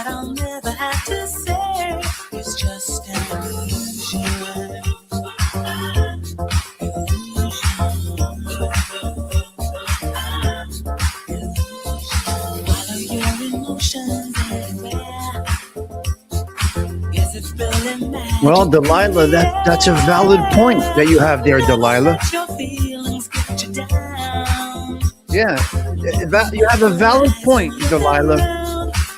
I'll never have to say it's just an illusion. Follow your emotions everywhere. Is it really magic? Well, Delilah, that's a valid point that you have there, Delilah. Your feelings get you down. Yeah, you have a valid point, Delilah.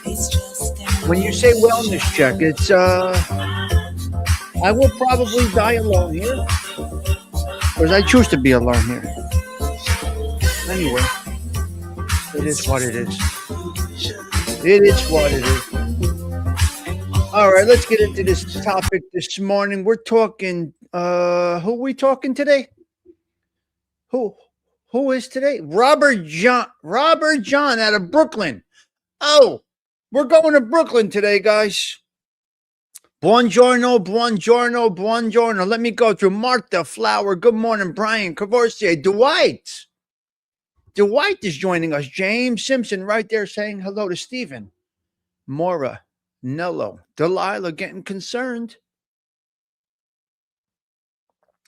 It's just an When you say wellness check, it's I will probably die alone here, because I choose to be alone here. Anyway, it is what it is. It is what it is. All right, let's get into this topic this morning. We're talking. Who are we talking today? Who is today? Robert John out of Brooklyn. Oh, we're going to Brooklyn today, guys. Buongiorno, buongiorno, buongiorno. Let me go through Martha, Flower. Good morning, Brian, Cavorcier, Dwight. Dwight is joining us. James Simpson right there saying hello to Stephen. Maura, Nello, Delilah getting concerned.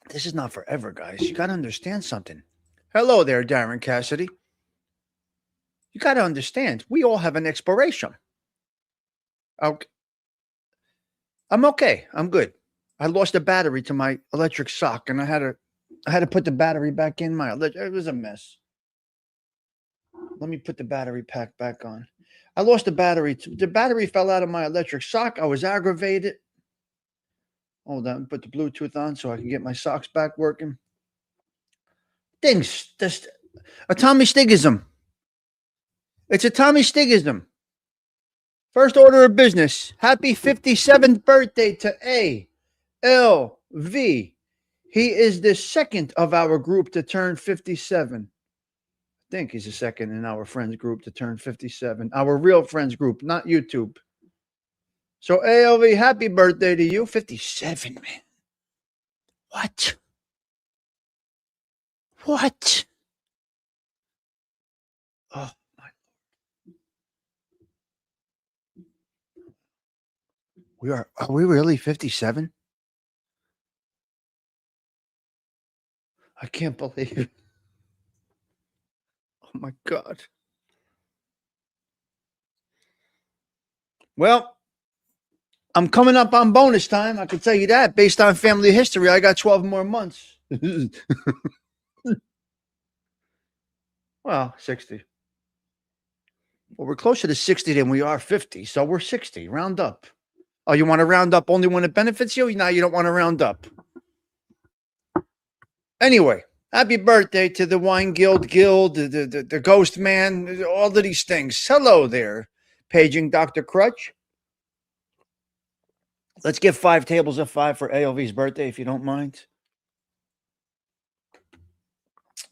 This is not forever, guys. You got to understand something. Hello there, Darren Cassidy. You got to understand, we all have an expiration. Okay. I'm okay. I'm good. I lost a battery to my electric sock, and I had to put the battery back in my electric. It was a mess. Let me put the battery pack back on. I lost the battery. The battery fell out of my electric sock. I was aggravated. Hold on. Put the Bluetooth on so I can get my socks back working. Things. Just a Tommy Stigism. It's a Tommy Stigism. First order of business. Happy 57th birthday to A.L.V. He is the second of our group to turn 57. I think he's the second in our friends group to turn 57. Our real friends group, not YouTube. So A.L.V., happy birthday to you. 57, man. What? What? Oh, my. Are we really 57? I can't believe it. Oh, my God. Well, I'm coming up on bonus time. I can tell you that. Based on family history, I got 12 more months. Well, 60. Well, we're closer to 60 than we are 50, so we're 60. Round up. Oh, you want to round up only when it benefits you? Now you don't want to round up. Anyway, happy birthday to the Wine Guild, the Ghost Man, all of these things. Hello there, paging Dr. Crutch. Let's get 5 tables of 5 for ALV's birthday, if you don't mind.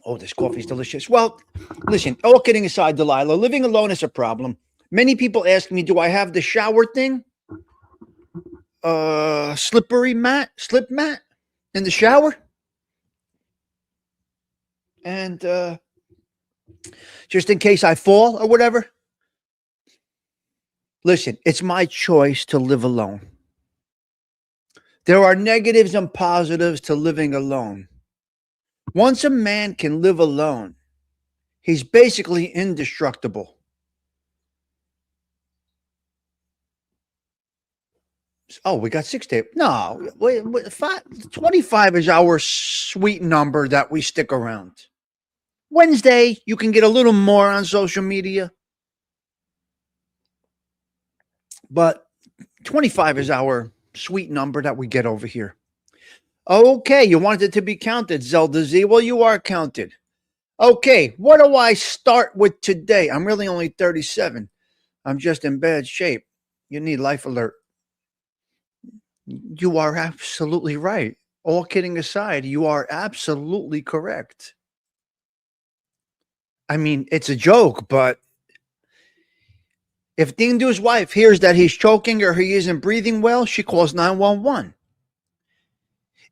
Oh, this coffee's delicious. Well, listen, all kidding aside, Delilah, living alone is a problem. Many people ask me, do I have the shower thing? Slip mat in the shower? And just in case I fall or whatever. Listen, it's my choice to live alone. There are negatives and positives to living alone. Once a man can live alone, he's basically indestructible. Oh, we got 6 tables. No, wait, 25 is our sweet number that we stick around. Wednesday, you can get a little more on social media. But 25 is our sweet number that we get over here. Okay, you wanted it to be counted, Zelda Z. Well, you are counted. Okay, what do I start with today? I'm really only 37. I'm just in bad shape. You need Life Alert. You are absolutely right. All kidding aside, you are absolutely correct. I mean, it's a joke, but if Dindu's wife hears that he's choking or he isn't breathing well, she calls 911.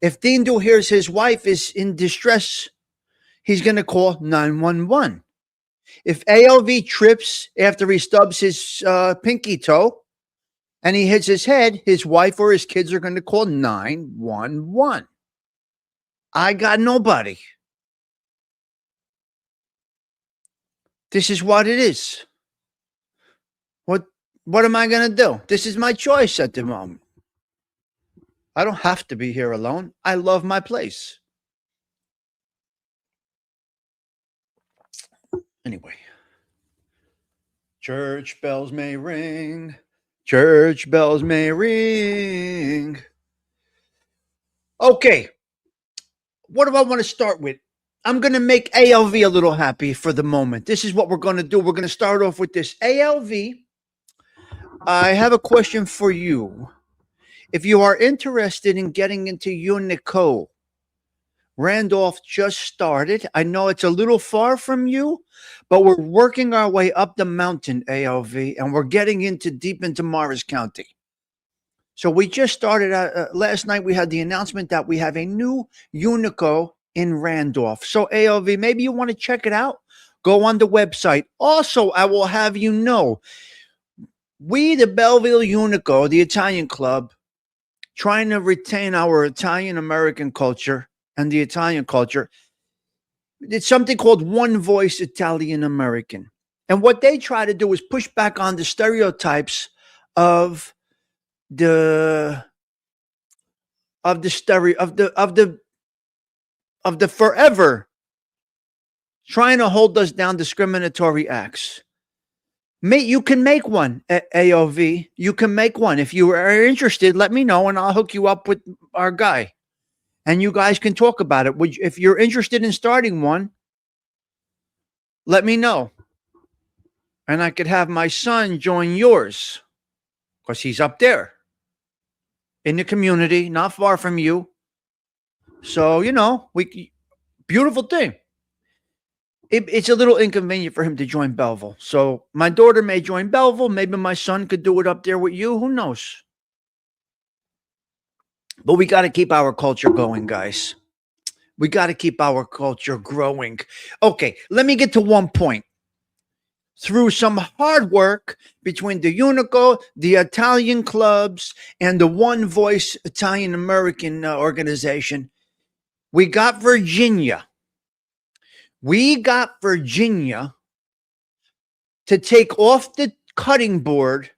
If Dindu hears his wife is in distress, he's going to call 911. If ALV trips after he stubs his pinky toe, and he hits his head, his wife or his kids are going to call 911. I got nobody. This is what it is. What am I going to do? This is my choice at the moment. I don't have to be here alone. I love my place. Anyway, church bells may ring. Church bells may ring. Okay. What do I want to start with? I'm going to make ALV a little happy for the moment. This is what we're going to do. We're going to start off with this. ALV, I have a question for you. If you are interested in getting into Unico, Randolph just started. I know it's a little far from you, but we're working our way up the mountain, ALV, and we're getting deep into Morris County. So we just started last night. We had the announcement that we have a new Unico in Randolph. So ALV, maybe you want to check it out. Go on the website. Also, I will have you know, we, the Belleville Unico, the Italian club, trying to retain our Italian American culture and the Italian culture. It's something called One Voice Italian American. And what they try to do is push back on the stereotypes of the forever trying to hold us down discriminatory acts. You can make one, AOV. You can make one. If you are interested, let me know and I'll hook you up with our guy. And you guys can talk about it. If you're interested in starting one, let me know. And I could have my son join yours because he's up there in the community, not far from you. So, beautiful thing. It's a little inconvenient for him to join Belleville. So my daughter may join Belleville. Maybe my son could do it up there with you. Who knows? But we got to keep our culture going, guys. We got to keep our culture growing. Okay, let me get to one point. Through some hard work between the Unico, the Italian clubs, and the One Voice Italian American organization, we got Virginia. We got Virginia to take off the cutting board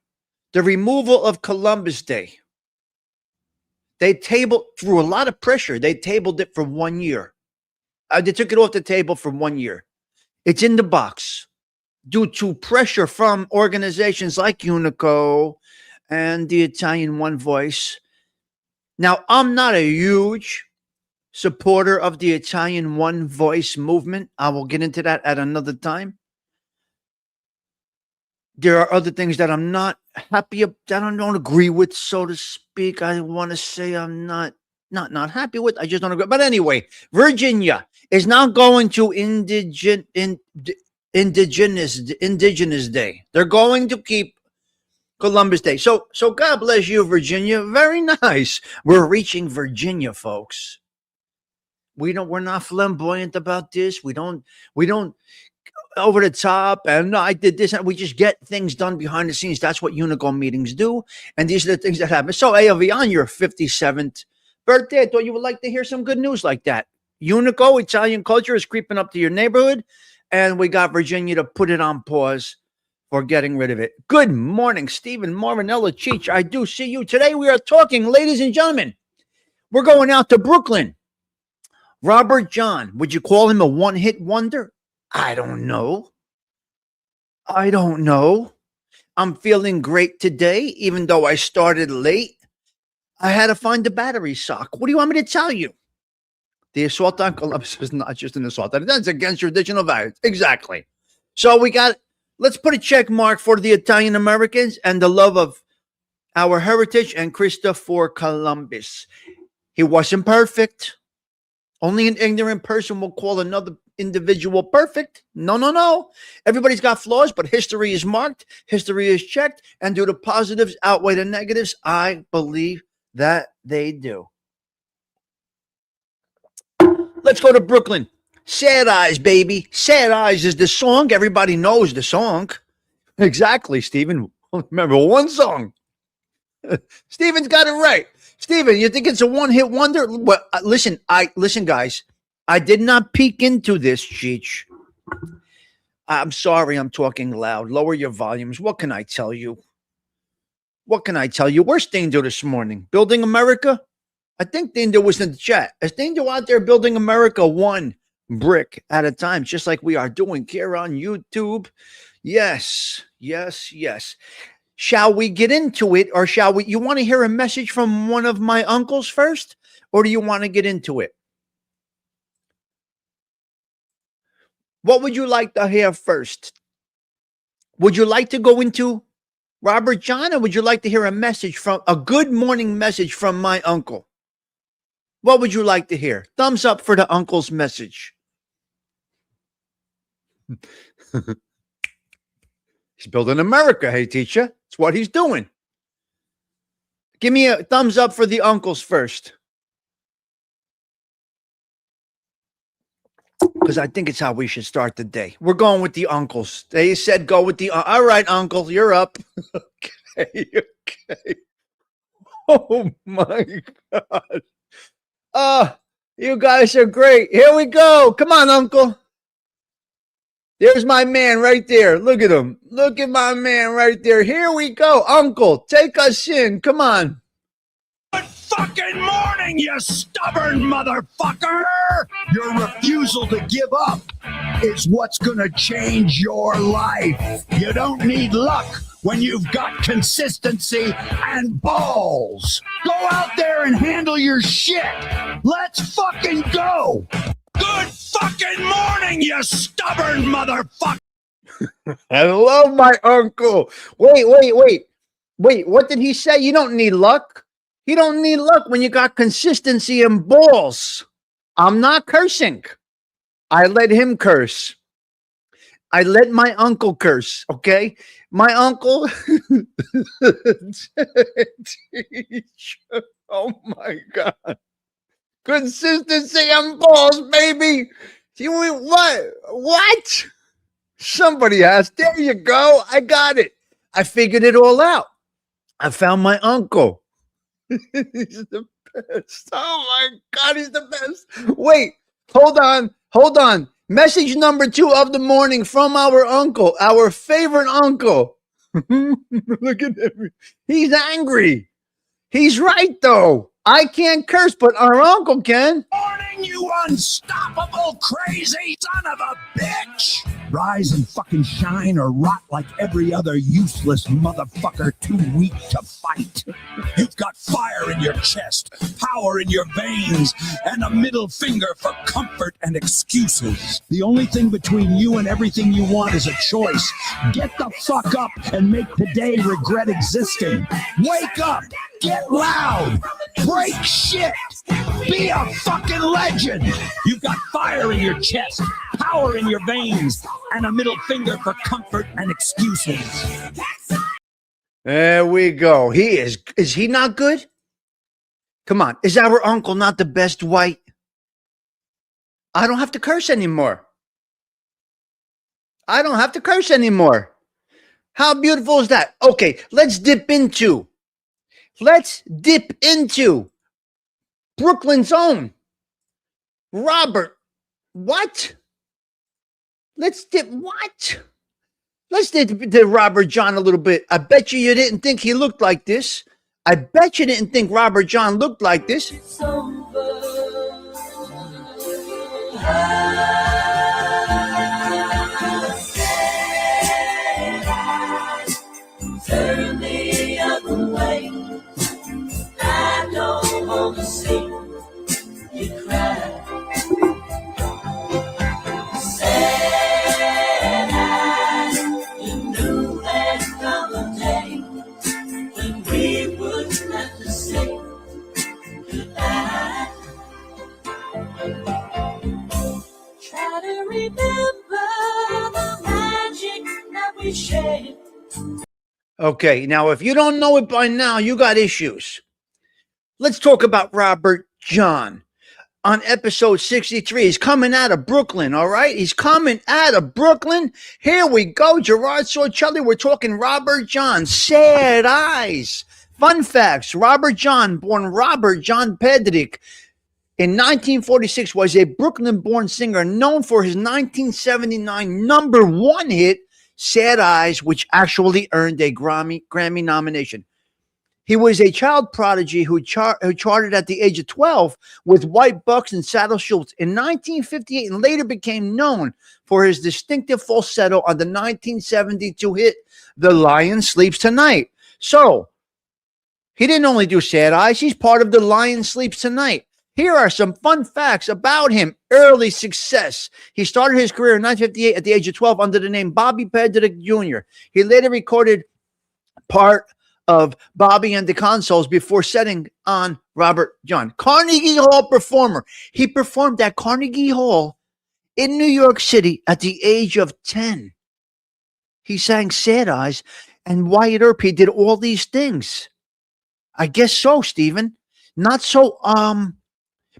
the removal of Columbus Day. They tabled, through a lot of pressure, they tabled it for 1 year. They took it off the table for 1 year. It's in the box due to pressure from organizations like Unico and the Italian One Voice. Now, I'm not a huge supporter of the Italian One Voice movement. I will get into that at another time. There are other things that I'm not happy about, that I don't agree with, so to speak. I want to say I'm not happy with. I just don't agree. But anyway, Virginia is now going to Indigenous Day. They're going to keep Columbus Day. So God bless you, Virginia. Very nice. We're reaching Virginia, folks. We're not flamboyant about this. We don't over the top and no, I did this. And we just get things done behind the scenes. That's what Unico meetings do. And these are the things that happen. So AOV, on your 57th birthday, I thought you would like to hear some good news like that. Unico, Italian culture is creeping up to your neighborhood. And we got Virginia to put it on pause for getting rid of it. Good morning, Stephen Marinella Cheech. I do see you. Today we are talking, ladies and gentlemen, we're going out to Brooklyn. Robert John, would you call him a one-hit wonder? I don't know. I'm feeling great today, even though I started late. I had to find the battery sock. What do you want me to tell you? The assault on Columbus is not just an assault. That's against traditional values. Exactly. So let's put a check mark for the Italian Americans and the love of our heritage and Christopher Columbus. He wasn't perfect. Only an ignorant person will call another individual perfect. No. Everybody's got flaws, but history is marked. History is checked. And do the positives outweigh the negatives? I believe that they do. Let's go to Brooklyn. Sad Eyes, baby. Sad Eyes is the song. Everybody knows the song. Exactly, Stephen. Remember one song. Steven's got it right. Steven, you think it's a one-hit wonder? Well, listen, guys. I did not peek into this, Cheech. I'm sorry I'm talking loud. Lower your volumes. What can I tell you? Where's Staindo this morning? Building America? I think Staindo was in the chat. Is Staindo out there building America one brick at a time, just like we are doing here on YouTube? Yes. Shall we get into it, or shall we? You want to hear a message from one of my uncles first, or do you want to get into it? What would you like to hear first? Would you like to go into Robert John, or would you like to hear a good morning message from my uncle? What would you like to hear? Thumbs up for the uncle's message. He's building America, hey teacher. It's what he's doing. Give me a thumbs up for the uncles first. Because I think it's how we should start the day. We're going with the uncles. They said go with the... all right, uncle, you're up. Okay. Oh, my God. You guys are great. Here we go. Come on, uncle. There's my man right there. Look at him. Look at my man right there. Here we go. Uncle, take us in. Come on. Good fucking morning, you stubborn motherfucker! Your refusal to give up is what's gonna change your life. You don't need luck when you've got consistency and balls. Go out there and handle your shit. Let's fucking go. Good fucking morning, you stubborn motherfucker. Hello, my uncle. Wait. What did he say? You don't need luck. You don't need luck when you got consistency and balls. I'm not cursing. I let him curse. I let my uncle curse, okay? My uncle. Oh, my God. Consistency and balls, baby. What? Somebody has. There you go. I got it. I figured it all out. I found my uncle. He's the best. Oh, my God. He's the best. Wait. Hold on. Message number 2 of the morning from our uncle, our favorite uncle. Look at him. He's angry. He's right, though. I can't curse, but our uncle can. Morning, you unstoppable, crazy son of a bitch! Rise and fucking shine or rot like every other useless motherfucker too weak to fight. You've got fire in your chest, power in your veins, and a middle finger for comfort and excuses. The only thing between you and everything you want is a choice. Get the fuck up and make today regret existing. Wake up! Get loud! Break shit! Be a fucking legend! You've got fire in your chest, power in your veins, and a middle finger for comfort and excuses. There we go. He is he not good? Come on. Is our uncle not the best white? I don't have to curse anymore. How beautiful is that? Okay, let's dip into Brooklyn's own Robert. What? Let's dip to Robert John a little bit. I bet you didn't think he looked like this. I bet you didn't think Robert John looked like this. It's over. Turn the other way. I don't want to see you cry. Sad eyes, you knew there'd come a day when we wouldn't have to say goodbye. Try to remember the magic that we shared. Okay, now if you don't know it by now, you got issues. Let's talk about Robert John. On episode 63, he's coming out of Brooklyn, all right? He's coming out of Brooklyn. Here we go, Gerard Sorcelli. We're talking Robert John. Sad eyes. Fun facts. Robert John, born Robert John Pedrick, in 1946 was a Brooklyn-born singer known for his 1979 number one hit, Sad Eyes, which actually earned a Grammy nomination. He was a child prodigy who charted at the age of 12 with White Bucks and Saddle Schultz in 1958 and later became known for his distinctive falsetto on the 1972 hit, The Lion Sleeps Tonight. So, he didn't only do Sad Eyes, he's part of The Lion Sleeps Tonight. Here are some fun facts about him. Early success. He started his career in 1958 at the age of 12 under the name Bobby Pedrick Jr. He later recorded part of Bobby and the Consoles before setting on Robert John. Carnegie Hall performer. He performed at Carnegie Hall in New York City at the age of 10. He sang Sad Eyes, and Wyatt Earp, he did all these things. I guess so, Stephen. Not so,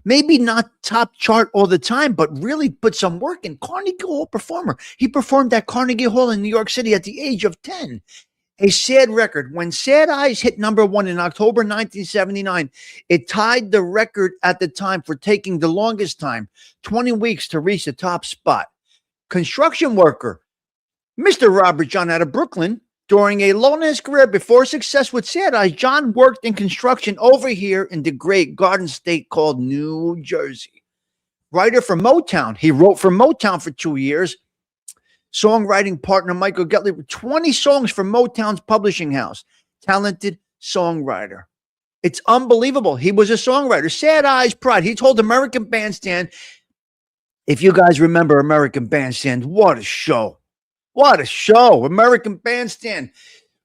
maybe not top chart all the time, but really put some work in. Carnegie Hall performer. He performed at Carnegie Hall in New York City at the age of 10. A sad record. When Sad Eyes hit number one in October 1979, it tied the record at the time for taking the longest time, 20 weeks to reach the top spot. Construction worker. Mr. Robert John out of Brooklyn. During a lull in his career before success with Sad Eyes, John worked in construction over here in the great Garden State called New Jersey. Writer for Motown. He wrote for Motown for 2 years. Songwriting partner Michael Getley, 20 songs for Motown's publishing house. Talented songwriter. It's unbelievable. He was a songwriter. Sad Eyes Pride. He told American Bandstand, if you guys remember American Bandstand, what a show. What a show. American Bandstand.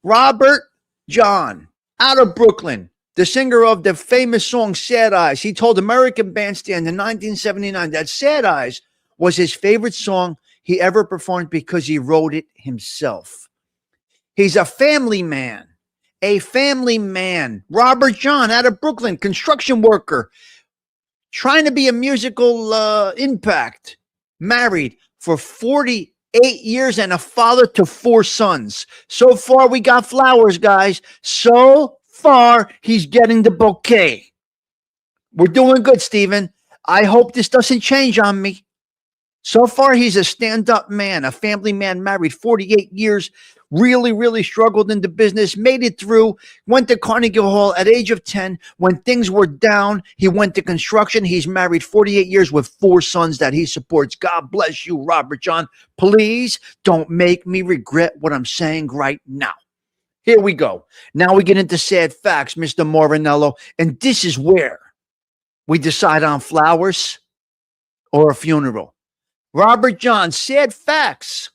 Robert John, out of Brooklyn, the singer of the famous song Sad Eyes. He told American Bandstand in 1979 that Sad Eyes was his favorite song he ever performed because he wrote it himself. He's a family man. A family man. Robert John, out of Brooklyn, construction worker, trying to be a musical impact. Married for 48 years and a father to 4 sons. So far, we got flowers, guys. So far, he's getting the bouquet. We're doing good, Stephen. I hope this doesn't change on me. So far, he's a stand-up man, a family man, married 48 years, really struggled in the business, made it through, went to Carnegie Hall at age of 10. When things were down, he went to construction. He's married 48 years with 4 sons that he supports. God bless you, Robert John. Please don't make me regret what I'm saying right now. Here we go. Now we get into sad facts, Mr. Morinello, and this is where we decide on flowers or a funeral. Robert John, sad facts.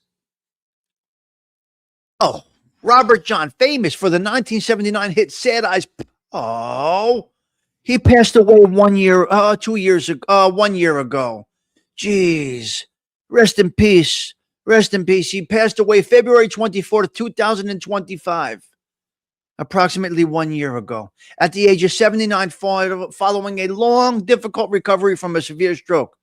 Oh, Robert John, famous for the 1979 hit Sad Eyes. Oh, he passed away 1 year, 2 years ago, 1 year ago. Jeez. Rest in peace. Rest in peace. He passed away February 24th, 2025. Approximately 1 year ago. At the age of 79, following a long, difficult recovery from a severe stroke.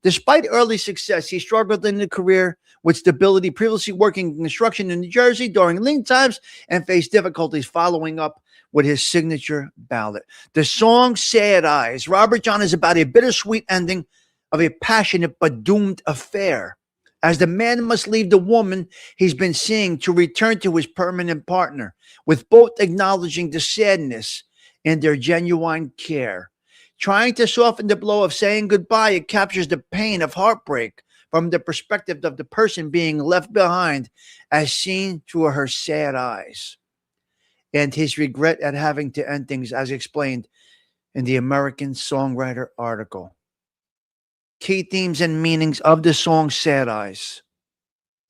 Despite early success, he struggled in the career with stability, previously working in construction in New Jersey during lean times, and faced difficulties following up with his signature ballad. The song Sad Eyes. Robert John is about a bittersweet ending of a passionate but doomed affair, as the man must leave the woman he's been seeing to return to his permanent partner, with both acknowledging the sadness and their genuine care. Trying to soften the blow of saying goodbye, it captures the pain of heartbreak from the perspective of the person being left behind as seen through her sad eyes. And his regret at having to end things as explained in the American Songwriter article. Key themes and meanings of the song Sad Eyes.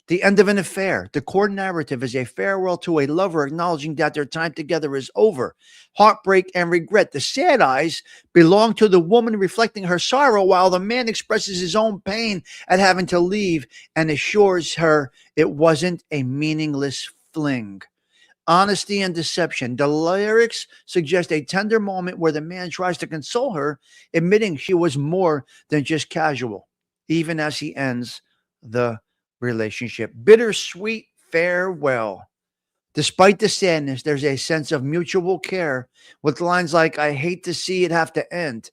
The end of an affair. The core narrative is a farewell to a lover acknowledging that their time together is over. Heartbreak and regret. The sad eyes belong to the woman reflecting her sorrow while the man expresses his own pain at having to leave and assures her it wasn't a meaningless fling. Honesty and deception. The lyrics suggest a tender moment where the man tries to console her, admitting she was more than just casual, even as he ends the relationship. Bittersweet farewell. Despite the sadness, there's a sense of mutual care with lines like, I hate to see it have to end,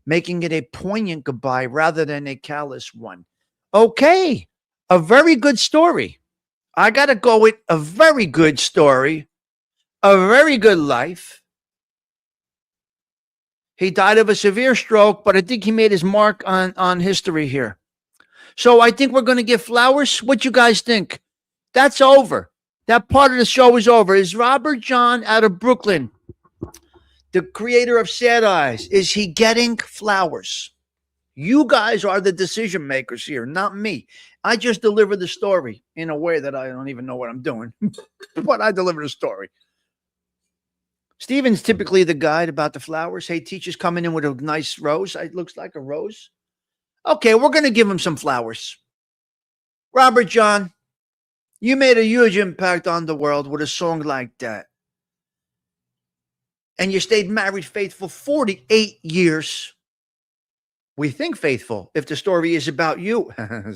making it a poignant goodbye rather than a callous one. Okay, a very good story. I got to go with a very good story, a very good life. He died of a severe stroke, but I think he made his mark on history here. So I think we're going to give flowers. What you guys think? That's over. That part of the show is over. Is Robert John out of Brooklyn, the creator of Sad Eyes, is he getting flowers? You guys are the decision makers here, not me. I just deliver the story in a way that I don't even know what I'm doing, but I deliver the story. Steven's typically the guide about the flowers. Hey, teacher's coming in with a nice rose. It looks like a rose. Okay, we're going to give him some flowers. Robert John, you made a huge impact on the world with a song like that. And you stayed married faithful 48 years. We think faithful if the story is about you.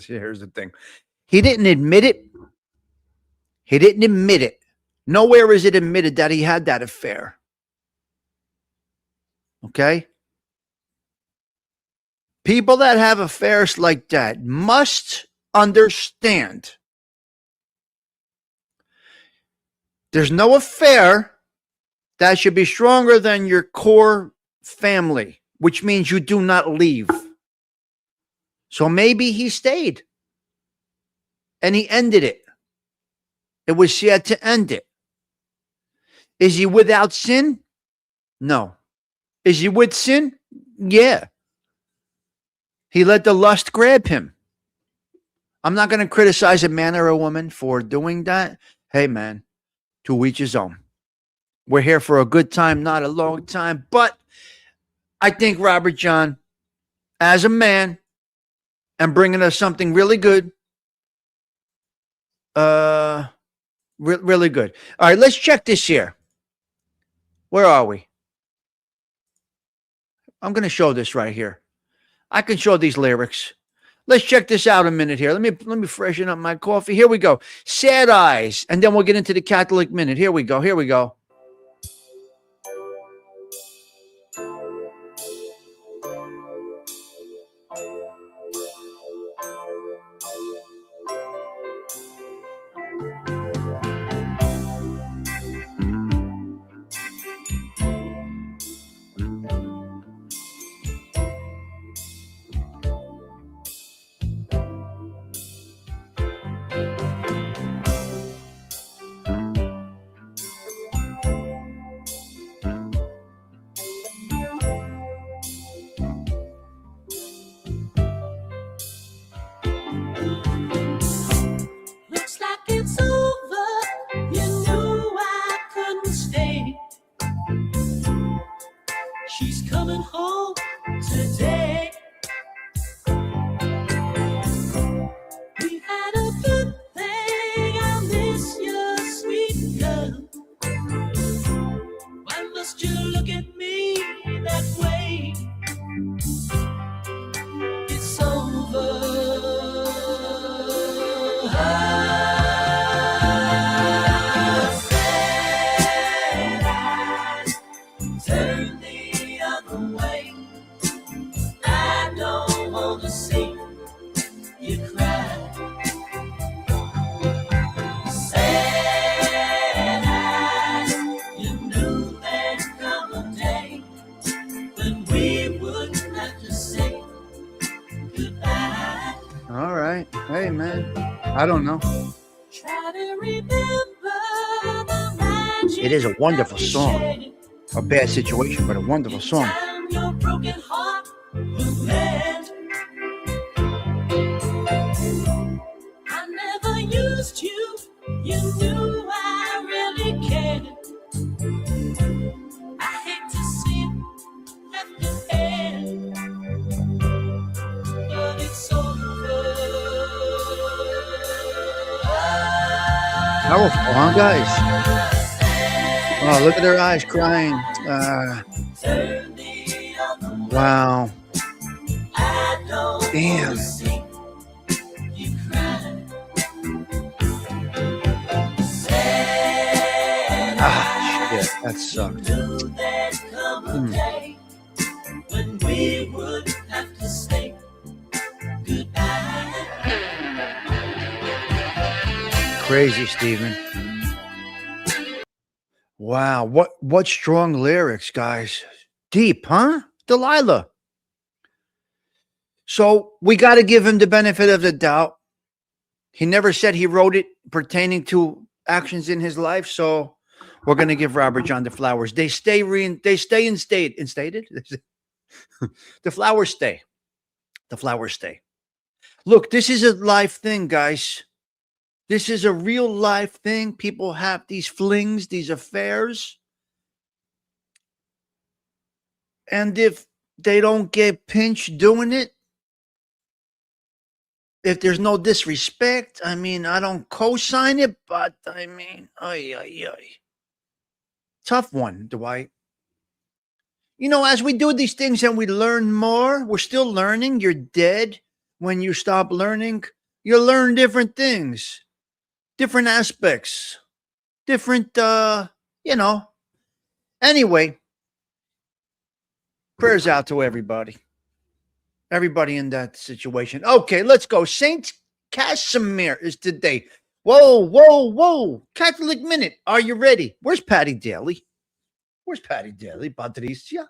Here's the thing. He didn't admit it. He didn't admit it. Nowhere is it admitted that he had that affair. Okay? People that have affairs like that must understand there's no affair that should be stronger than your core family, which means you do not leave. So maybe he stayed and he ended it. It was sad to end it. Is he without sin? No. Is he with sin? Yeah. He let the lust grab him. I'm not going to criticize a man or a woman for doing that. Hey, man, to each his own. We're here for a good time, not a long time. But I think Robert John, as a man, and bringing us something really good, really good. All right, let's check this here. Where are we? I'm going to show this right here. I can show these lyrics. Let's check this out a minute here. Let me freshen up my coffee. Here we go. Sad Eyes. And then we'll get into the Catholic Minute. Here we go. Here we go. I don't know. It is a wonderful song. A bad situation, but a wonderful song. I never used you. You knew I really cared. I hate to see it left ahead, but it's over. Powerful, huh, guys? Oh, look at their eyes crying. Wow. Damn. That sucked. Knew there'd come a day when we would have to say goodbye. Crazy, Stephen. Wow, what strong lyrics, guys. Deep, huh? Delilah. So we got to give him the benefit of the doubt. He never said he wrote it pertaining to actions in his life, so we're going to give Robert John the flowers. They stay instated. The flowers stay. The flowers stay. Look, this is a life thing, guys. This is a real life thing. People have these flings, these affairs. And if they don't get pinched doing it, if there's no disrespect, I mean, I don't co-sign it, but I mean, tough one, Dwight. You know, as we do these things and we learn more, we're still learning. You're dead when you stop learning. You learn different things, different aspects, different, Anyway, prayers out to everybody. Everybody in that situation. Okay, let's go. Saint Casimir is today. Whoa. Catholic Minute. Are you ready? Where's Patty Daly? Where's Patty Daly? Patricia?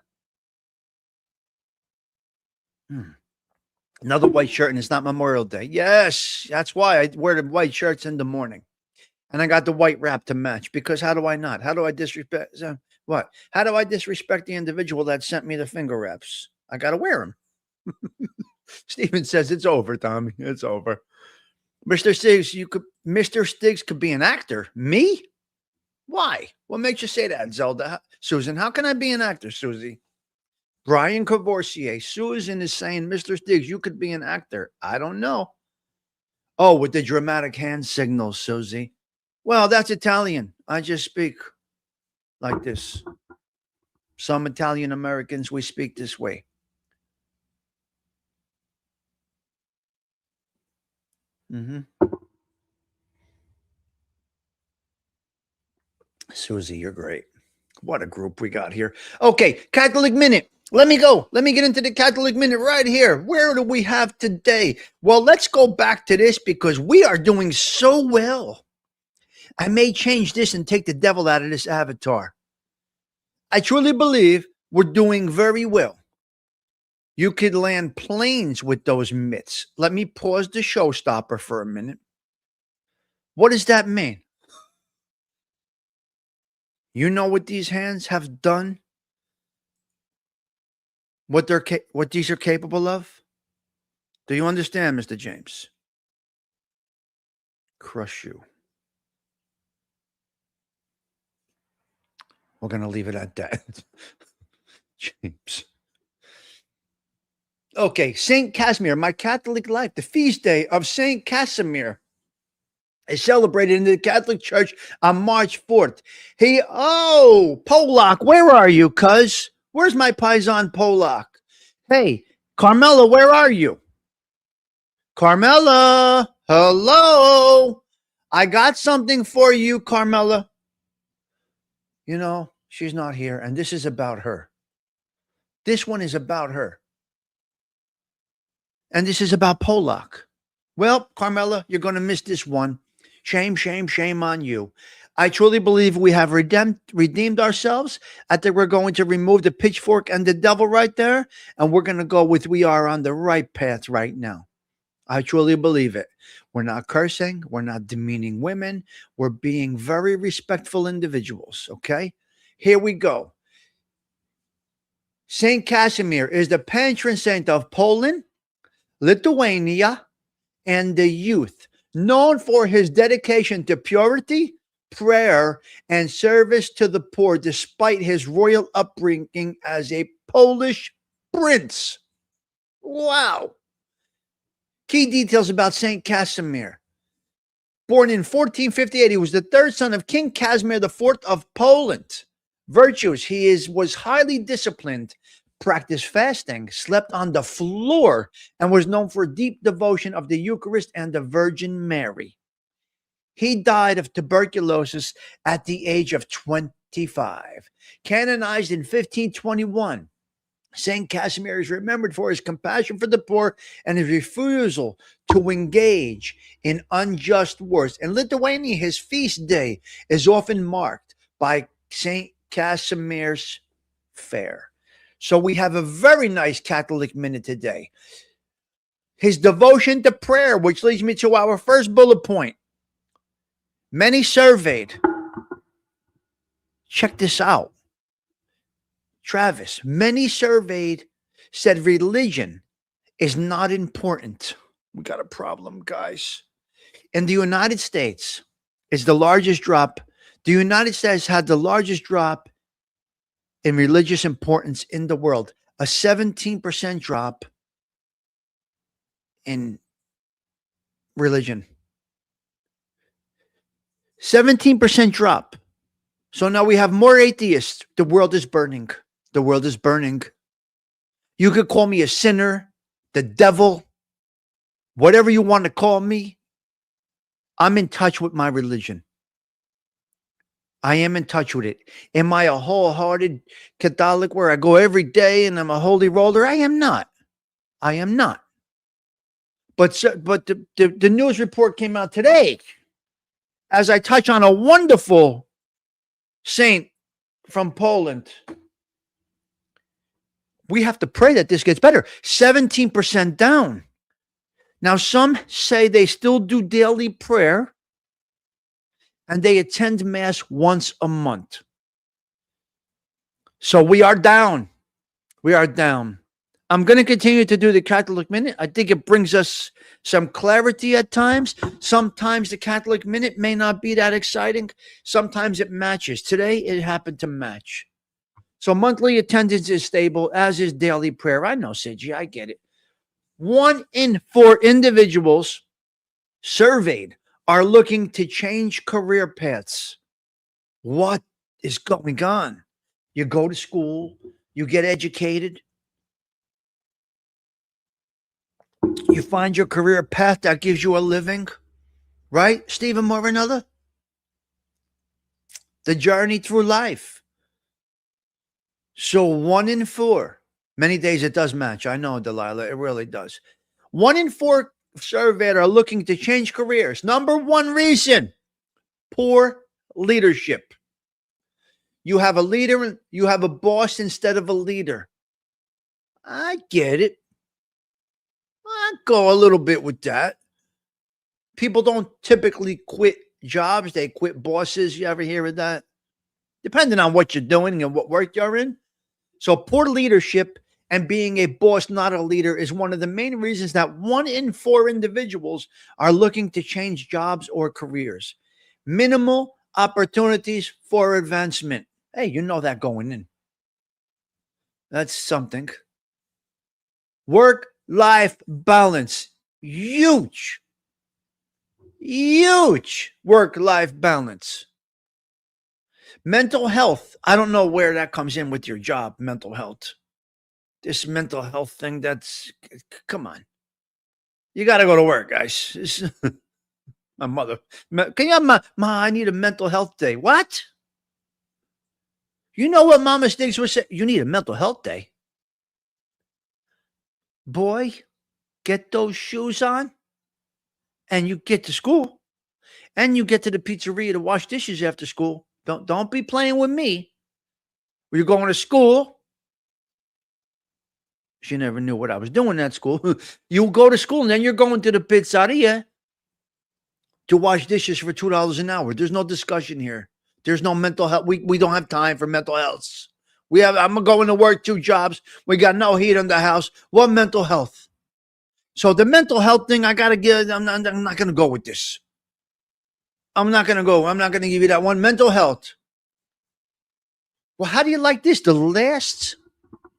Another white shirt, and it's not Memorial Day. Yes, that's why I wear the white shirts in the morning. And I got the white wrap to match, because how do I not? How do I disrespect? What? How do I disrespect the individual that sent me the finger wraps? I got to wear them. Steven says it's over, Tommy. It's over. Mr. Stiggs could be an actor. Me? Why? What makes you say that, Zelda? Susan, how can I be an actor, Susie? Brian Cavorcier. Susan is saying, Mr. Stiggs, you could be an actor. I don't know. Oh, with the dramatic hand signals, Susie. Well, that's Italian. I just speak like this. Some Italian Americans, we speak this way. Susie, you're great. What a group we got here. Okay, Catholic Minute. Let me go. Let me get into the Catholic Minute right here. Where do we have today? Well, let's go back to this because we are doing so well. I may change this and take the devil out of this avatar. I truly believe we're doing very well. You could land planes with those mitts. Let me pause the showstopper for a minute. What does that mean? You know what these hands have done? What these are capable of? Do you understand, Mr. James? Crush you. We're going to leave it at that. James. Okay, St. Casimir, my Catholic life, the feast day of St. Casimir is celebrated in the Catholic Church on March 4th. Polak, where are you, cuz? Where's my paisan Polak? Hey, Carmela, where are you? Carmela, hello. I got something for you, Carmela. You know, she's not here, and this is about her. This one is about her. And this is about Polak. Well, Carmela, you're going to miss this one. Shame, shame, shame on you. I truly believe we have redeemed ourselves. I think we're going to remove the pitchfork and the devil right there, and we're going to go with we are on the right path right now. I truly believe it. We're not cursing. We're not demeaning women. We're being very respectful individuals, okay? Here we go. St. Casimir is the patron saint of Poland, Lithuania, and the youth, known for his dedication to purity, prayer, and service to the poor, despite his royal upbringing as a Polish prince. Wow. Key details about St. Casimir. Born in 1458, he was the third son of King Casimir IV of Poland. Virtues, was highly disciplined, practiced fasting, slept on the floor, and was known for deep devotion of the Eucharist and the Virgin Mary. He died of tuberculosis at the age of 20. 1555. Canonized in 1521. Saint Casimir is remembered for his compassion for the poor and his refusal to engage in unjust wars. In Lithuania, his feast day is often marked by Saint Casimir's Fair. So we have a very nice Catholic minute today. His devotion to prayer, which leads me to our first bullet point. Many surveyed. Check this out. Travis, many surveyed said religion is not important. We got a problem, guys. In the United States, is the largest drop. The United States had the largest drop in religious importance in the world. A 17% drop in religion. 17% drop. So now we have more atheists. The world is burning. The world is burning. You could call me a sinner, the devil, whatever you want to call me. I'm in touch with my religion. I am in touch with it. Am I a wholehearted Catholic where I go every day and I'm a holy roller? I am not. I am not. But the news report came out today as I touch on a wonderful saint from Poland. We have to pray that this gets better. 17% down. Now, some say they still do daily prayer and they attend mass once a month. So we are down. We are down. I'm going to continue to do the Catholic Minute. I think it brings us some clarity at times. Sometimes the Catholic Minute may not be that exciting. Sometimes it matches. Today, it happened to match. So monthly attendance is stable, as is daily prayer. I know, Sidgy, I get it. 1 in 4 individuals surveyed are looking to change career paths. What is going on? You go to school, you get educated, you find your career path that gives you a living, right, Stephen Morinella? The journey through life. So 1 in 4, many days it does match. I know, Delilah, it really does. 1 in 4 surveyed are looking to change careers. Number one reason, poor leadership. You have a leader, you have a boss instead of a leader. I get it. I go a little bit with that. People don't typically quit jobs. They quit bosses. You ever hear of that? Depending on what you're doing and what work you're in. So poor leadership and being a boss, not a leader, is one of the main reasons that 1 in 4 individuals are looking to change jobs or careers. Minimal opportunities for advancement. Hey, you know that going in. That's something. Work-life balance. Huge. Huge work-life balance. Mental health. I don't know where that comes in with your job, mental health. This mental health thing, come on. You got to go to work, guys. My mother. Can you have Ma, I need a mental health day. What? You know what Mama Stigs was saying? You need a mental health day. Boy, get those shoes on and you get to school and you get to the pizzeria to wash dishes after school. Don't be playing with me. You're going to school. She never knew what I was doing at school. You go to school and then you're going to the pizzeria to wash dishes for $2 an hour. There's no discussion here. There's no mental health. We don't have time for mental health. I'm going to work 2 jobs. We got no heat in the house. What mental health? So the mental health thing, I got to give. I'm not going to go with this. I'm not going to go. I'm not going to give you that one. Mental health. Well, how do you like this? The last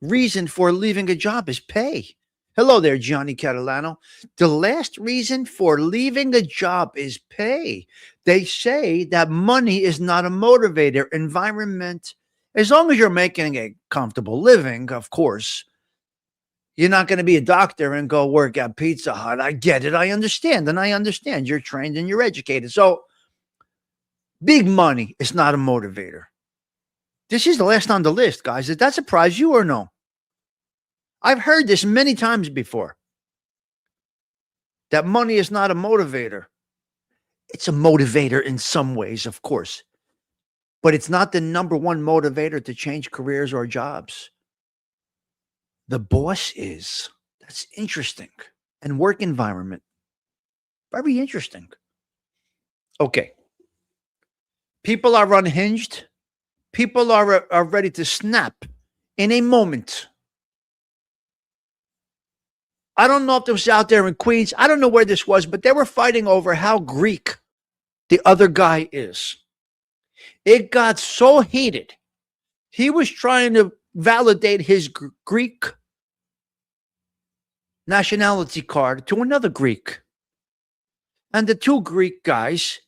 reason for leaving a job is pay. Hello there, Johnny Catalano. The last reason for leaving a job is pay. They say that money is not a motivator. Environment, as long as you're making a comfortable living, of course. You're not going to be a doctor and go work at Pizza Hut. I get it. I understand. And I understand. You're trained and you're educated. So big money is not a motivator. This is the last on the list, guys. Did that surprise you or no? I've heard this many times before. That money is not a motivator. It's a motivator in some ways, of course. But it's not the number one motivator to change careers or jobs. The boss is. That's interesting. And work environment. Very interesting. Okay. People are unhinged. People are ready to snap in a moment. I don't know if this was out there in Queens. I don't know where this was, but they were fighting over how Greek the other guy is. It got so heated. He was trying to validate his Greek nationality card to another Greek. And the two Greek guys,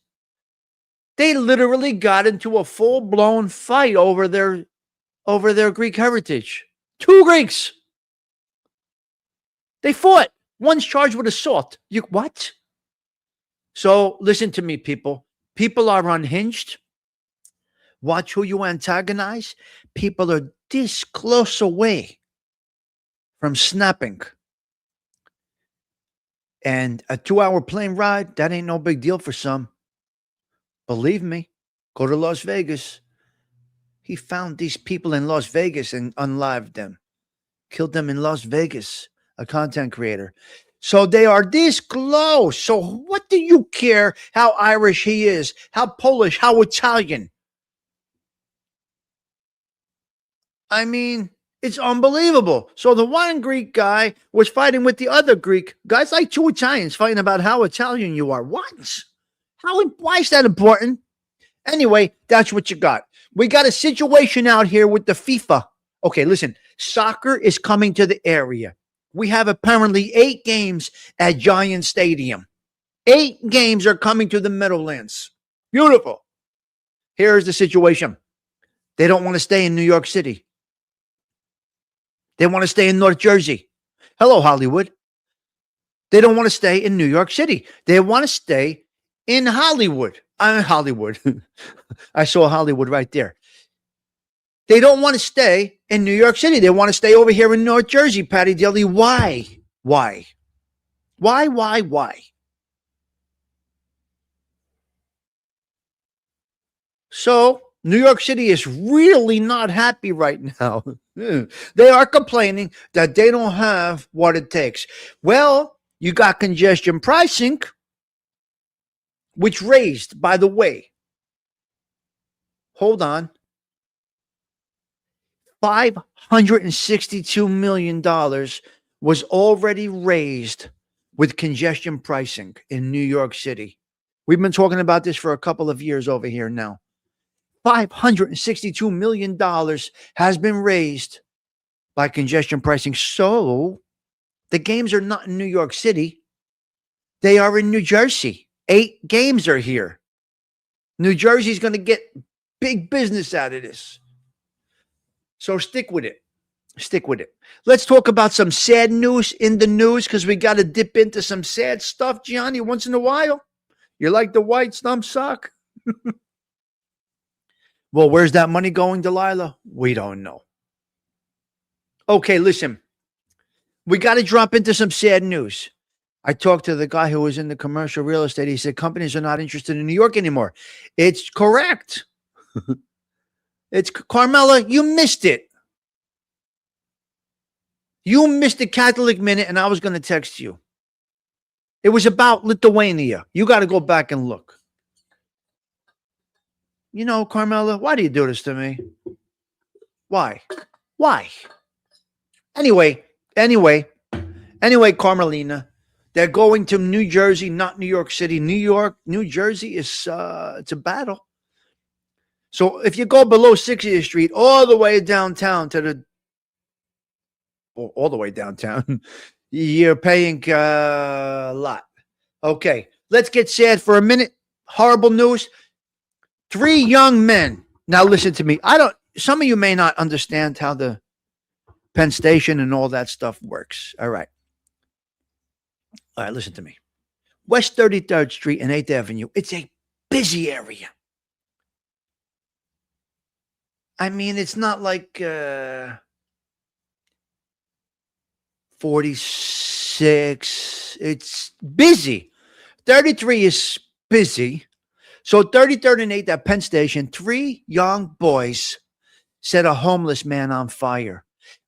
they literally got into a full-blown fight over their Greek heritage. Two Greeks. They fought. One's charged with assault. What? So listen to me, people. People are unhinged. Watch who you antagonize. People are this close away from snapping. And a 2-hour plane ride, that ain't no big deal for some. Believe me, go to Las Vegas. He found these people in Las Vegas and unlived them. Killed them in Las Vegas, a content creator. So they are this close. So what do you care how Irish he is, how Polish, how Italian? I mean, it's unbelievable. So the one Greek guy was fighting with the other Greek. Guys like two Italians fighting about how Italian you are. What? Why is that important? Anyway, that's what you got. We got a situation out here with the FIFA. Okay, listen. Soccer is coming to the area. We have apparently 8 games at Giant Stadium. 8 games are coming to the Meadowlands. Beautiful. Here's the situation. They don't want to stay in New York City. They want to stay in North Jersey. Hello, Hollywood. They don't want to stay in New York City. They want to stay in Hollywood. Hollywood. I saw Hollywood right there. They don't want to stay in New York City. They want to stay over here in North Jersey, Patty Daly. Why? So New York City is really not happy right now. They are complaining that they don't have what it takes. Well, you got congestion pricing, which raised, by the way, hold on, $562 million was already raised with congestion pricing in New York City. We've been talking about this for a couple of years over here now. $562 million has been raised by congestion pricing. So the games are not in New York City. They are in New Jersey. 8 games are here. New Jersey's going to get big business out of this. So stick with it. Let's talk about some sad news in the news because we got to dip into some sad stuff, Gianni, once in a while. You like the white stump sock? Well, where's that money going, Delilah? We don't know. Okay, listen. We got to drop into some sad news. I talked to the guy who was in the commercial real estate. He said companies are not interested in New York anymore. It's correct. It's Carmela, you missed it. You missed the Catholic Minute, and I was going to text you. It was about Lithuania. You got to go back and look. You know, Carmela, why do you do this to me? Why? Anyway, Carmelina, they're going to New Jersey, not New York City. New Jersey is it's a battle. So if you go below 60th Street, all the way downtown all the way downtown, you're paying a lot. Okay, let's get sad for a minute. Horrible news. 3 young men. Now listen to me. Some of you may not understand how the Penn Station and all that stuff works. All right, listen to me. West 33rd Street and 8th Avenue. It's a busy area. I mean, it's not like 46. It's busy. 33 is busy. So 33rd and 8th at Penn Station, 3 young boys set a homeless man on fire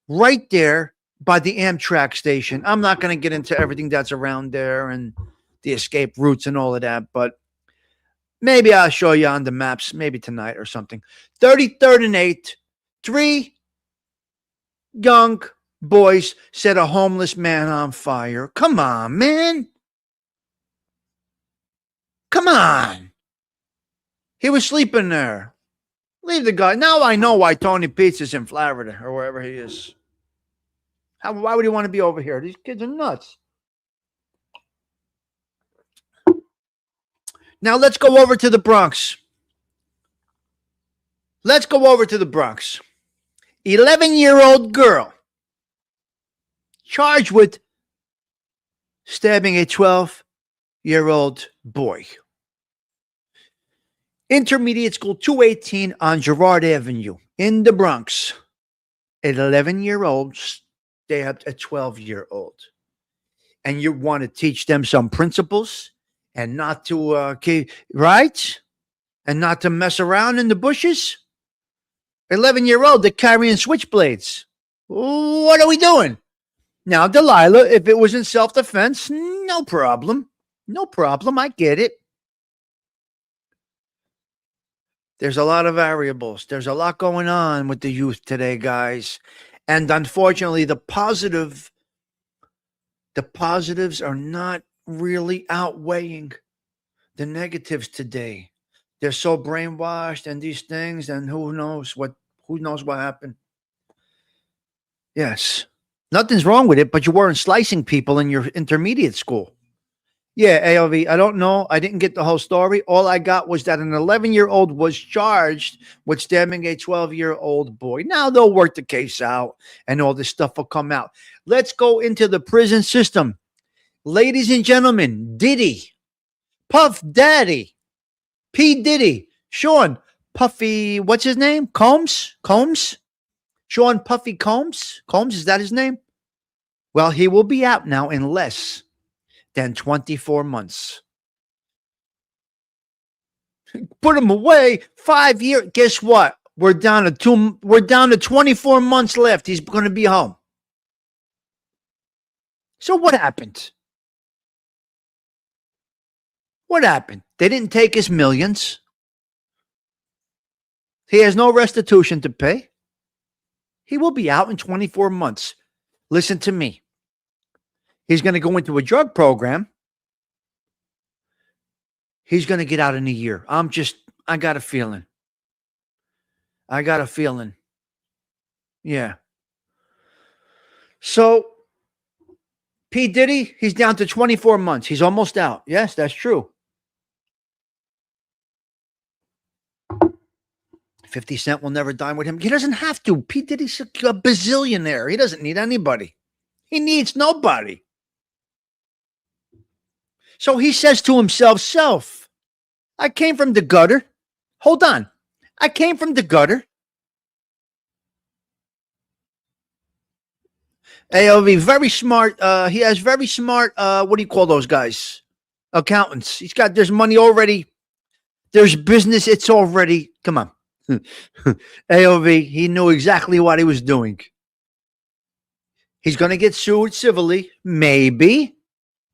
right there by the Amtrak station. I'm not going to get into everything that's around there and the escape routes and all of that, but maybe I'll show you on the maps, maybe tonight or something. 33rd and 8th, 3 young boys set a homeless man on fire. Come on, man. Come on. He was sleeping there. Leave the guy. Now I know why Tony Pete's is in Florida or wherever he is. Why would he want to be over here? These kids are nuts. Now let's go over to the Bronx. 11-year-old girl charged with stabbing a 12-year-old boy. Intermediate School 218 on Girard Avenue in the Bronx. An 11-year-old stabbed a 12-year-old. And you want to teach them some principles and not to, right? And not to mess around in the bushes? 11-year-old, they're carrying switchblades. What are we doing? Now, Delilah, if it was in self-defense, no problem. No problem. I get it. There's a lot of variables. There's a lot going on with the youth today, guys. And unfortunately, the positives are not really outweighing the negatives today. They're so brainwashed and these things, and who knows what happened. Yes. Nothing's wrong with it, but you weren't slicing people in your intermediate school. Yeah, AOV, I don't know. I didn't get the whole story. All I got was that an 11-year-old was charged with stabbing a 12-year-old boy. Now they'll work the case out and all this stuff will come out. Let's go into the prison system. Ladies and gentlemen, Diddy, Puff Daddy, P. Diddy, Sean Puffy, what's his name? Combs? Sean Puffy Combs? Combs, is that his name? Well, he will be out now in less than 24 months. Put him away. 5 years. Guess what? We're down to 24 months left. He's going to be home. So what happened? What happened? They didn't take his millions. He has no restitution to pay. He will be out in 24 months. Listen to me. He's going to go into a drug program. He's going to get out in a year. I got a feeling. Yeah. So, P. Diddy, he's down to 24 months. He's almost out. Yes, that's true. 50 Cent will never dine with him. He doesn't have to. P. Diddy's a bazillionaire. He doesn't need anybody. He needs nobody. So he says to himself, I came from the gutter. Hold on. I came from the gutter. AOV, very smart. He has very smart, what do you call those guys? Accountants. There's money already. There's business. It's already, come on. AOV, he knew exactly what he was doing. He's going to get sued civilly. Maybe.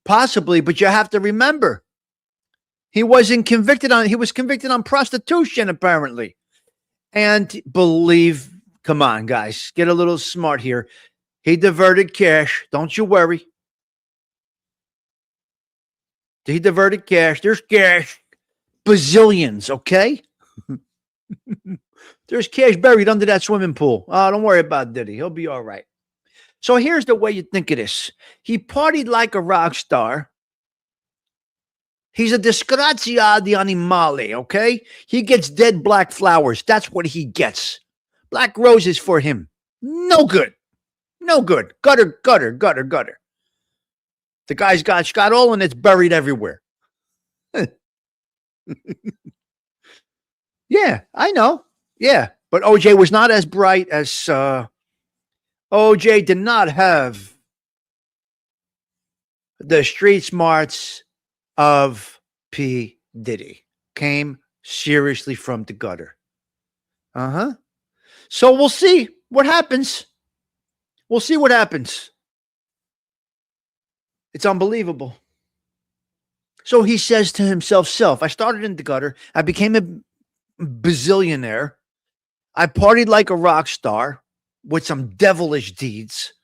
Possibly, but you have to remember, he was convicted on prostitution, apparently. And come on, guys, get a little smart here. He diverted cash. Don't you worry. He diverted cash. There's cash. Bazillions, okay? There's cash buried under that swimming pool. Oh, don't worry about Diddy. He'll be all right. So here's the way you think of this. He partied like a rock star. He's a disgrazia di animale, okay? He gets dead black flowers. That's what he gets. Black roses for him. No good. No good. Gutter, gutter, gutter, gutter. The guy's got all and it's buried everywhere. Yeah, I know. Yeah. But OJ was not as bright as OJ did not have the street smarts of P. Diddy. Came seriously from the gutter. So we'll see what happens. We'll see what happens. It's unbelievable. So he says to himself, I started in the gutter. I became a bazillionaire. I partied like a rock star with some devilish deeds.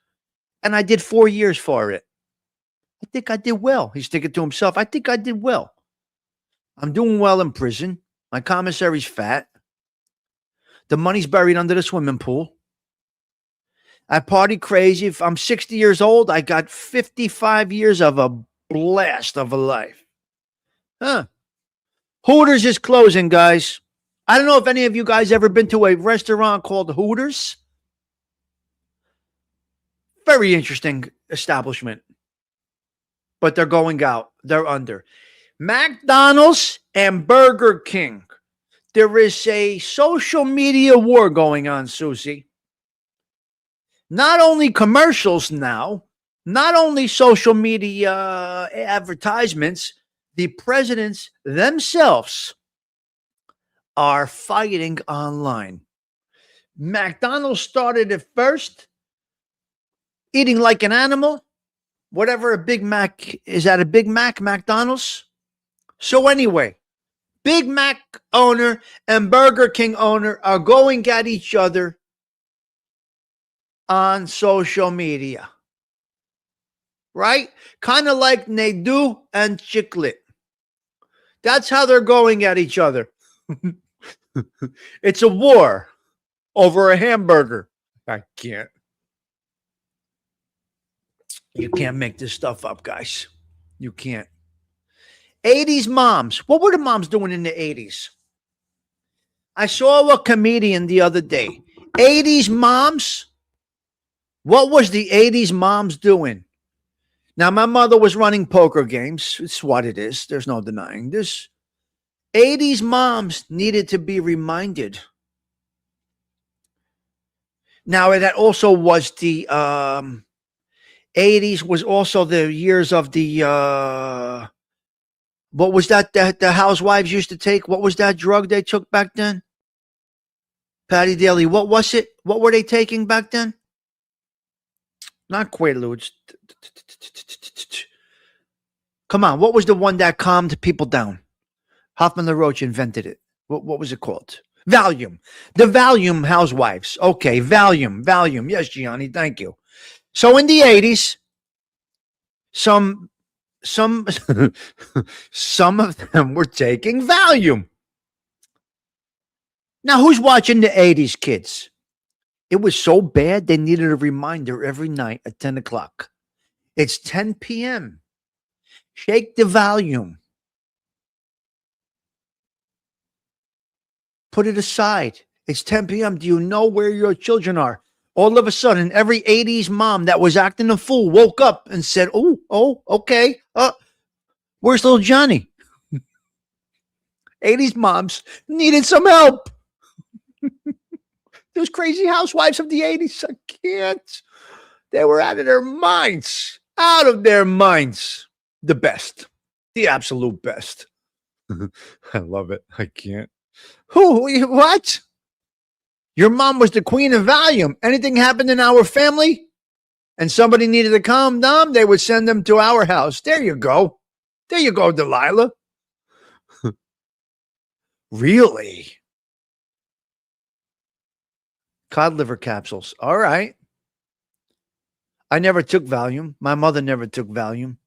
And I did 4 years for it. I think I did well. He's thinking to himself, I think I did well. I'm doing well in prison. My commissary's fat. The money's buried under the swimming pool. I party crazy. If I'm 60 years old, I got 55 years of a blast of a life. Hooters is closing, guys. I don't know if any of you guys ever been to a restaurant called Hooters. Very interesting establishment. But they're going out. They're under. McDonald's and Burger King. There is a social media war going on, Susie. Not only commercials now, not only social media advertisements, the presidents themselves are fighting online. McDonald's started it first, eating like an animal. Whatever a Big Mac is, at a Big Mac, McDonald's. So anyway, Big Mac owner and Burger King owner are going at each other on social media. Right? Kind of like Nadu and Chiclet. That's how they're going at each other. It's a war over a hamburger. I can't. You can't make this stuff up, guys. You can't. 80s moms. What were the moms doing in the 80s? I saw a comedian the other day. 80s moms. What was the 80s moms doing? Now, my mother was running poker games. It's what it is. There's no denying this. 80s moms needed to be reminded. Now, that also was the 80s was also the years of the what was that the housewives used to take? What was that drug they took back then? Patty Daly, what was it? What were they taking back then? Not Quaaludes. Come on, what was the one that calmed people down? Hoffman LaRoche invented it. What was it called? Valium. The Valium housewives. Okay, Valium. Yes, Gianni, thank you. So in the 80s, some of them were taking Valium. Now, who's watching the 80s, kids? It was so bad, they needed a reminder every night at 10 o'clock. It's 10 p.m. Shake the volume. Put it aside. It's 10 p.m. Do you know where your children are? All of a sudden, every 80s mom that was acting a fool woke up and said, oh, okay. Where's little Johnny? 80s moms needed some help. Those crazy housewives of the 80s, I can't. They were out of their minds. Out of their minds. The best. The absolute best. I love it. I can't. Who? What? Your mom was the queen of Valium. Anything happened in our family and somebody needed to calm down, they would send them to our house. There you go. There you go, Delilah. Really? Cod liver capsules. All right. I never took Valium. My mother never took Valium.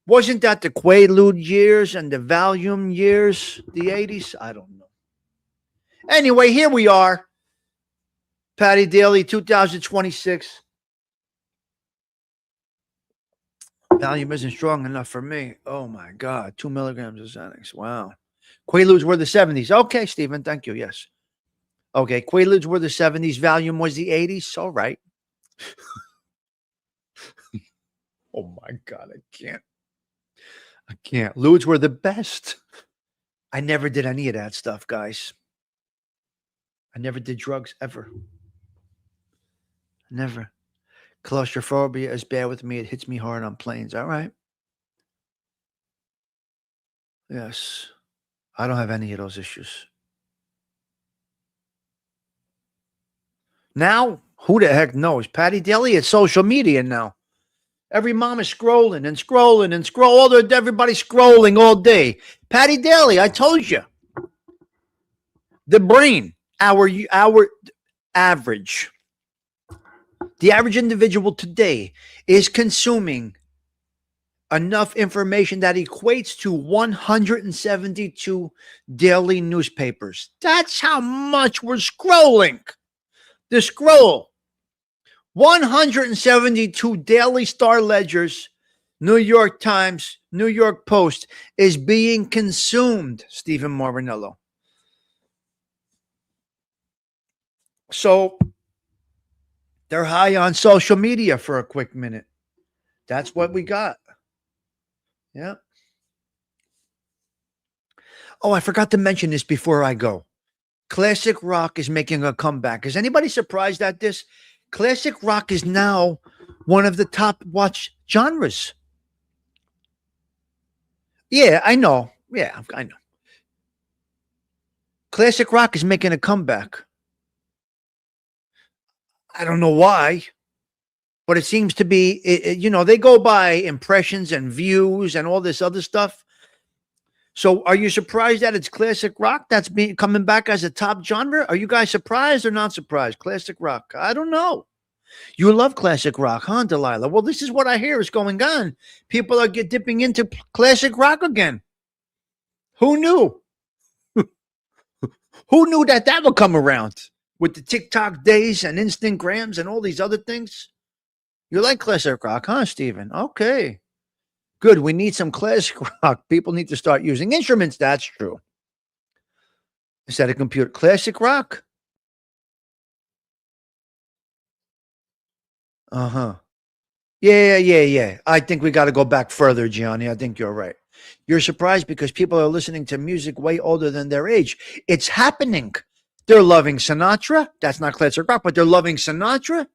Wasn't that the Quaalude years and the Valium years, the 80s? I don't know. Anyway, here we are. Patty Daly, 2026. Valium isn't strong enough for me. Oh, my God. 2 milligrams of Xanax. Wow. Quaaludes were the 70s. Okay, Stephen. Thank you. Yes. Okay. Quaaludes were the 70s. Valium was the 80s. All right. Oh, my God. I can't. Ludes were the best. I never did any of that stuff, guys. I never did drugs ever. Never. Claustrophobia is bad with me. It hits me hard on planes. All right. Yes. I don't have any of those issues. Now, who the heck knows? Patty Daly, it's social media now. Every mom is scrolling and scrolling and everybody's scrolling all day. Patty Daly, I told you. The brain, our average, the average individual today is consuming enough information that equates to 172 daily newspapers. That's how much we're scrolling. The scroll. 172 daily Star Ledgers, New York Times, New York Post is being consumed, Stephen Marinello. So they're high on social media for a quick minute. That's what we got. Yeah. Oh, I forgot to mention this before I go. Classic rock is making a comeback. Is anybody surprised at this? Classic rock is now one of the top watch genres. Yeah, I know. Yeah, I know. Classic rock is making a comeback. I don't know why, but it seems to be, they go by impressions and views and all this other stuff. So are you surprised that it's classic rock that's coming back as a top genre? Are you guys surprised or not surprised? Classic rock. I don't know. You love classic rock, huh, Delilah? Well, this is what I hear is going on. People are dipping into classic rock again. Who knew? Who knew that would come around with the TikTok days and Instagrams and all these other things? You like classic rock, huh, Stephen? Okay. Good. We need some classic rock. People need to start using instruments. That's true. Instead of computer. Classic rock. Uh-huh. Yeah. I think we got to go back further, Gianni. I think you're right. You're surprised because people are listening to music way older than their age. It's happening. They're loving Sinatra. That's not classic rock, but they're loving Sinatra.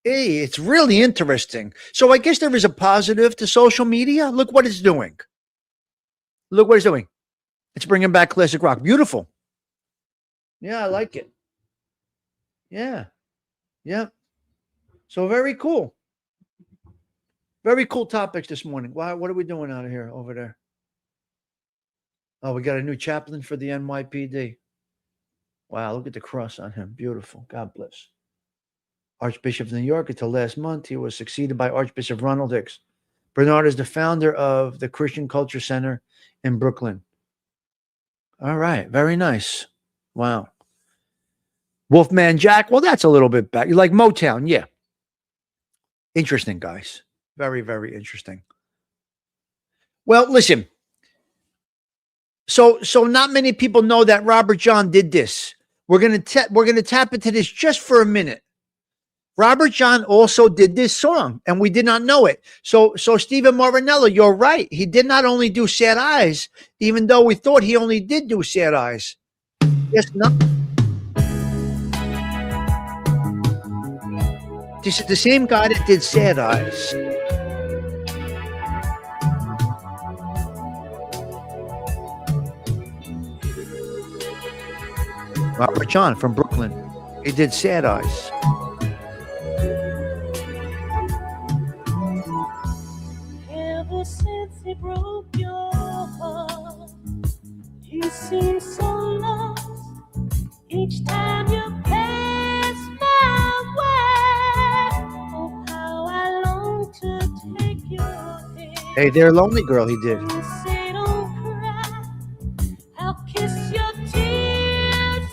Hey, it's really interesting. So I guess there is a positive to social media. Look what it's doing. Look what it's doing. It's bringing back classic rock. Beautiful. Yeah, I like it. Yeah. So very cool. Very cool topics this morning. Wow, what are we doing out of here over there? Oh, we got a new chaplain for the NYPD. Wow, look at the cross on him. Beautiful. God bless. Archbishop of New York until last month. He was succeeded by Archbishop Ronald Hicks. Bernard is the founder of the Christian Culture Center in Brooklyn. All right. Very nice. Wow. Wolfman Jack. Well, that's a little bit back. You like Motown? Yeah. Interesting, guys. Very, very interesting. Well, listen. So not many people know that Robert John did this. We're gonna tap into this just for a minute. Robert John also did this song, and we did not know it. So Stephen Marinello, you're right. He did not only do Sad Eyes, even though we thought he only did do Sad Eyes. Yes, no. This is the same guy that did Sad Eyes. Robert John from Brooklyn. He did Sad Eyes. Ever since he broke your heart, you seem so lost. Each time you pass my way, oh how I long to take your hand. Hey there, Lonely Girl, he did. You say don't cry, I'll kiss your tears away.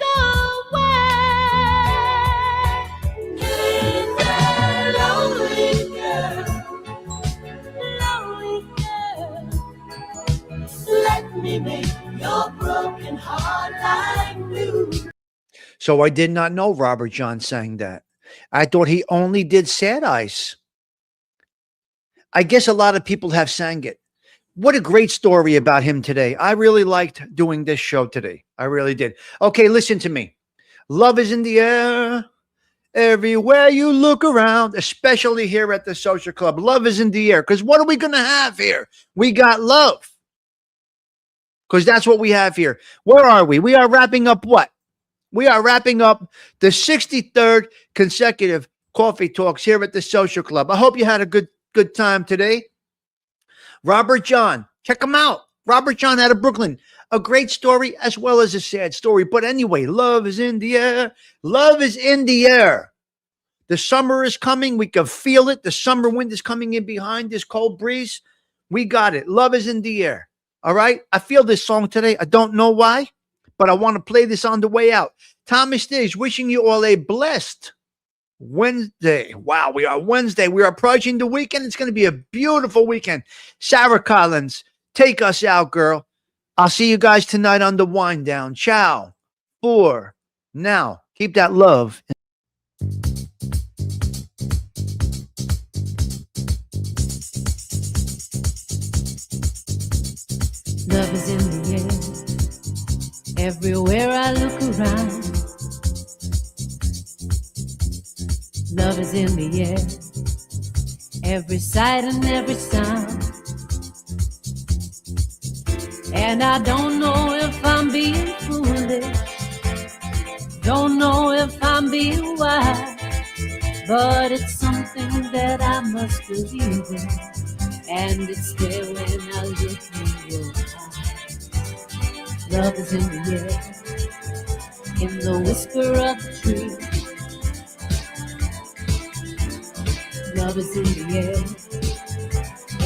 Hey there, lonely girl, let me make your broken heart like new. So I did not know Robert John sang that. I thought he only did Sad Eyes. I guess a lot of people have sang it. What a great story about him today. I really liked doing this show today. I really did. Okay, listen to me. Love is in the air. Everywhere you look around, especially here at the social club, love is in the air. Because what are we going to have here? We got love. Because that's what we have here. Where are we? We are wrapping up what? We are wrapping up the 63rd consecutive coffee talks here at the social club. I hope you had a good time today. Robert John, check him out. Robert John out of Brooklyn. A great story as well as a sad story. But anyway, love is in the air. Love is in the air. The summer is coming. We can feel it. The summer wind is coming in behind this cold breeze. We got it. Love is in the air. All right. I feel this song today. I don't know why, but I want to play this on the way out. Thomas Stigs wishing you all a blessed Wednesday. Wow, we are Wednesday. We are approaching the weekend. It's going to be a beautiful weekend. Sarah Collins, take us out, girl. I'll see you guys tonight on the wind down. Ciao. For now. Keep that love. Love is in the air. Everywhere I look around. Love is in the air. Every sight and every sound. And I don't know if I'm being foolish. Don't know if I'm being wise. But it's something that I must believe in. And it's there when I look in your eyes. Love is in the air. In the whisper of the tree. Love is in the air.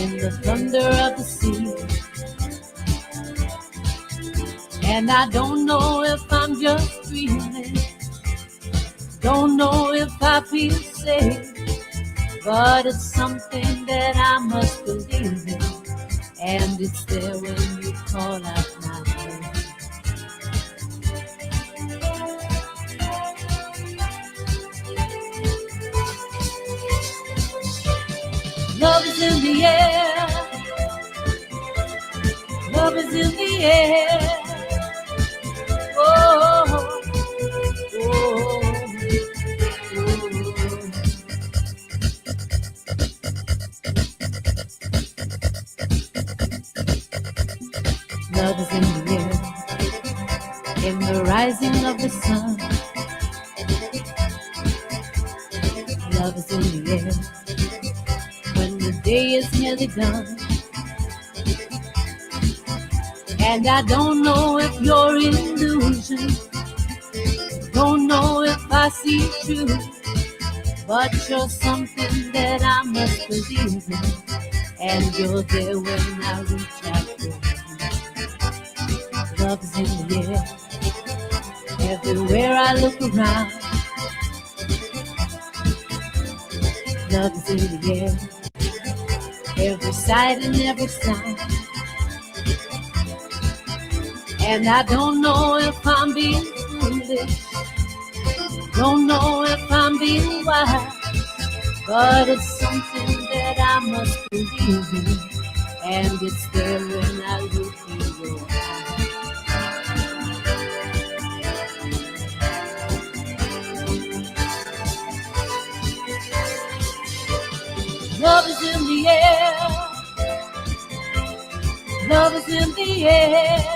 In the thunder of the sea. And I don't know if I'm just dreaming. Don't know if I feel safe. But it's something that I must believe in. And it's there when you call out my name. Love is in the air. Love is in the air. Oh, oh, oh. Love is in the air. In the rising of the sun. Love is in the air. When the day is nearly done. And I don't know if you're an illusion. Don't know if I see true. But you're something that I must believe in. And you're there when I reach out for you. Love is in the air. Everywhere I look around. Love is in the air. Every sight and every sound. And I don't know if I'm being foolish. Don't know if I'm being wise. But it's something that I must believe in. And it's there when I look in your eyes. Love is in the air. Love is in the air.